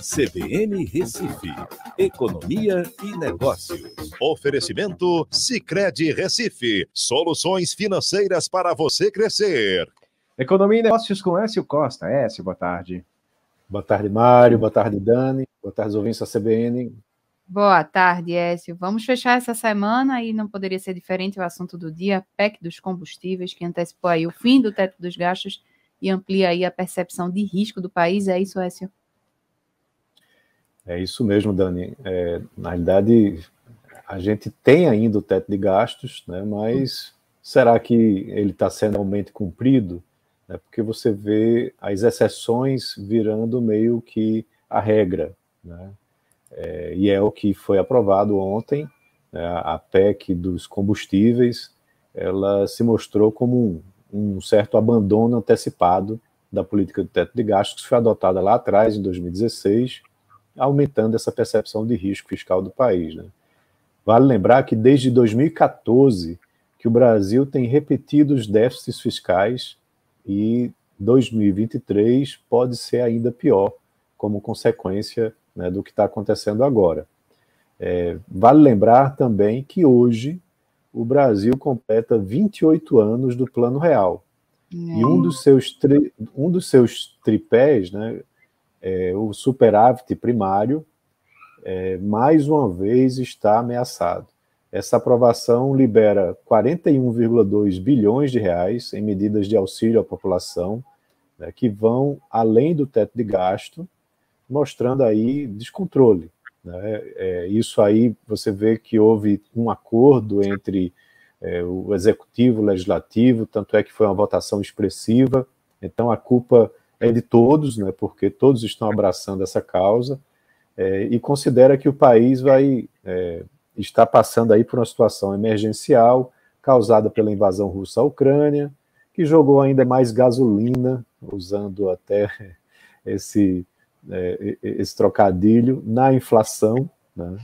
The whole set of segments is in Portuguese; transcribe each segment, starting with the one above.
CBN Recife, Economia e Negócios. Oferecimento Sicredi Recife, soluções financeiras para você crescer. Economia e Negócios com Écio Costa. Écio, boa tarde. Boa tarde, Mário. Boa tarde, Dani. Boa tarde, ouvintes da CBN. Boa tarde, Écio. Vamos fechar essa semana e não poderia ser diferente o assunto do dia, PEC dos combustíveis, que antecipou aí o fim do teto dos gastos e amplia aí a percepção de risco do país. É isso, Écio? É isso mesmo, Dani. Na realidade, a gente tem ainda o teto de gastos, né, mas será que ele está sendo realmente cumprido? Porque você vê as exceções virando meio que a regra, né? E é o que foi aprovado ontem, né, a PEC dos combustíveis, ela se mostrou como um certo abandono antecipado da política do teto de gastos que foi adotada lá atrás, em 2016, aumentando essa percepção de risco fiscal do país, né? Vale lembrar que desde 2014 que o Brasil tem repetidos déficits fiscais e 2023 pode ser ainda pior como consequência, né, do que está acontecendo agora. Vale lembrar também que hoje o Brasil completa 28 anos do Plano Real. E um dos seus tripés, né, o superávit primário, mais uma vez está ameaçado. Essa aprovação libera 41,2 bilhões de reais em medidas de auxílio à população, né, que vão além do teto de gasto, mostrando aí descontrole, né? Isso aí você vê que houve um acordo entre o executivo e o legislativo, tanto é que foi uma votação expressiva, então a culpa é de todos, né, porque todos estão abraçando essa causa, e considera que o país vai estar passando aí por uma situação emergencial causada pela invasão russa à Ucrânia, que jogou ainda mais gasolina, usando até esse trocadilho, na inflação, né,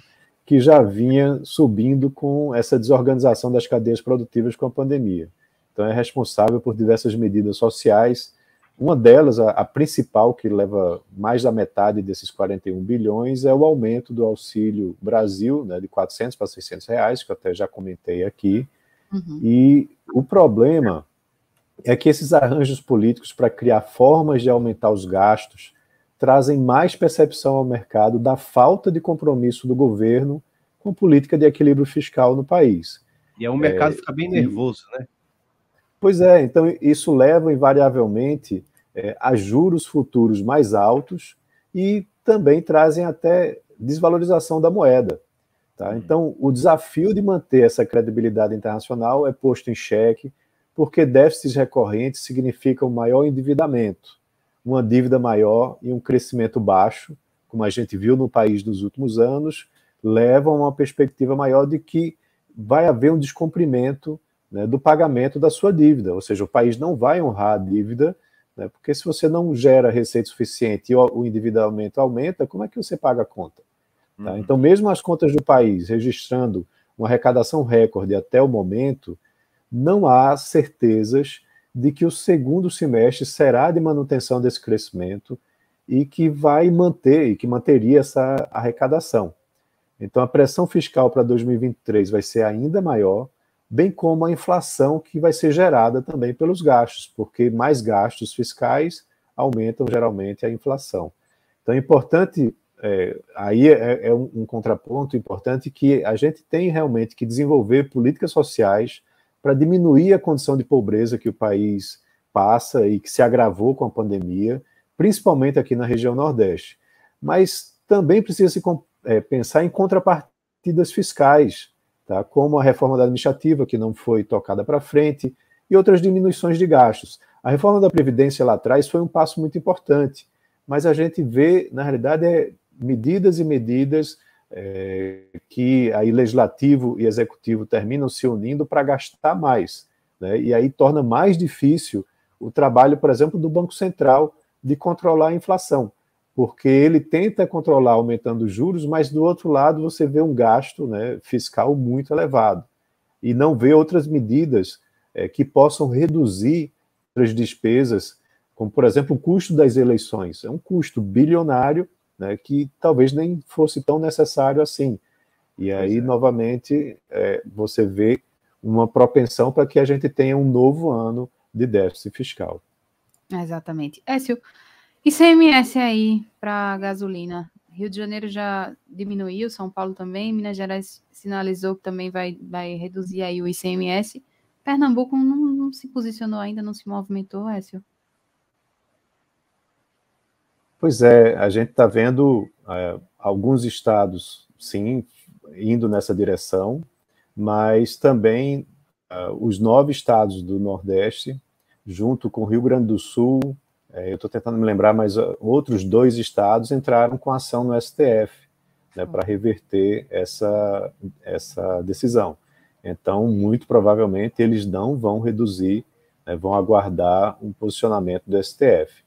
que já vinha subindo com essa desorganização das cadeias produtivas com a pandemia. Então é responsável por diversas medidas sociais. Uma delas, a principal, que leva mais da metade desses 41 bilhões, é o aumento do Auxílio Brasil, né, de 400 para 600 reais, que eu até já comentei aqui. E o problema é que esses arranjos políticos para criar formas de aumentar os gastos trazem mais percepção ao mercado da falta de compromisso do governo com política de equilíbrio fiscal no país. E o mercado fica bem nervoso, né? Pois é, então isso leva invariavelmente a juros futuros mais altos e também trazem até desvalorização da moeda. Tá? Então, o desafio de manter essa credibilidade internacional é posto em xeque, porque déficits recorrentes significam maior endividamento, uma dívida maior e um crescimento baixo, como a gente viu no país nos últimos anos, levam a uma perspectiva maior de que vai haver um descumprimento, né, do pagamento da sua dívida, ou seja, o país não vai honrar a dívida, né, porque se você não gera receita suficiente e o endividamento aumenta, como é que você paga a conta? Tá? Então, mesmo as contas do país registrando uma arrecadação recorde até o momento, não há certezas de que o segundo semestre será de manutenção desse crescimento e que vai manter, e que manteria essa arrecadação. Então, a pressão fiscal para 2023 vai ser ainda maior, bem como a inflação que vai ser gerada também pelos gastos, porque mais gastos fiscais aumentam geralmente a inflação. Então é importante, aí é um contraponto importante, que a gente tem realmente que desenvolver políticas sociais para diminuir a condição de pobreza que o país passa e que se agravou com a pandemia, principalmente aqui na região Nordeste. Mas também precisa se pensar em contrapartidas fiscais, tá? Como a reforma administrativa, que não foi tocada para frente, e outras diminuições de gastos. A reforma da Previdência lá atrás foi um passo muito importante, mas a gente vê, na realidade, medidas e medidas que aí legislativo e executivo terminam se unindo para gastar mais, né? E aí torna mais difícil o trabalho, por exemplo, do Banco Central de controlar a inflação, porque ele tenta controlar aumentando os juros, mas do outro lado você vê um gasto, né, fiscal muito elevado, e não vê outras medidas que possam reduzir as despesas, como, por exemplo, o custo das eleições. É um custo bilionário né, que talvez nem fosse tão necessário assim. E aí, novamente, você vê uma propensão para que a gente tenha um novo ano de déficit fiscal. Exatamente. Écio, ICMS aí para gasolina. Rio de Janeiro já diminuiu, São Paulo também, Minas Gerais sinalizou que também vai reduzir aí o ICMS. Pernambuco não se posicionou ainda, não se movimentou, Écio? Pois é, a gente está vendo alguns estados, sim, indo nessa direção, mas também os 9 estados do Nordeste, junto com o Rio Grande do Sul, eu estou tentando me lembrar, mas outros 2 estados entraram com ação no STF, né, para reverter essa decisão. Então, muito provavelmente, eles não vão reduzir, né, vão aguardar um posicionamento do STF.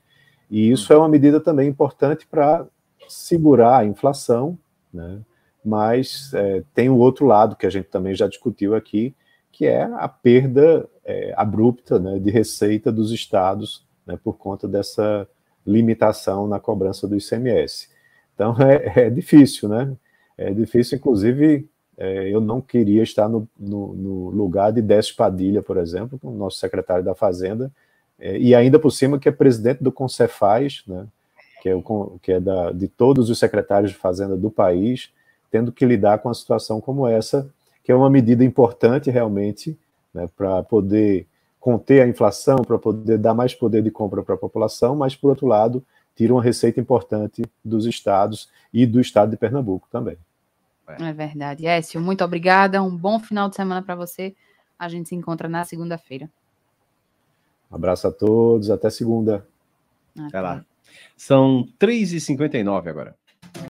E isso é uma medida também importante para segurar a inflação, né, mas tem o outro lado, que a gente também já discutiu aqui, que é a perda abrupta, né, de receita dos estados, né, por conta dessa limitação na cobrança do ICMS. Então, é difícil, né? É difícil, inclusive, eu não queria estar no lugar de Décio Padilha, por exemplo, o nosso secretário da Fazenda, e ainda por cima que é presidente do Concefaz, né, que é de todos os secretários de Fazenda do país, tendo que lidar com uma situação como essa, que é uma medida importante realmente, né, para poder conter a inflação, para poder dar mais poder de compra para a população, mas, por outro lado, tira uma receita importante dos estados e do estado de Pernambuco também. É verdade. Écio, muito obrigada, um bom final de semana para você. A gente se encontra na segunda-feira. Um abraço a todos, até segunda. Até lá. São 3h59 agora.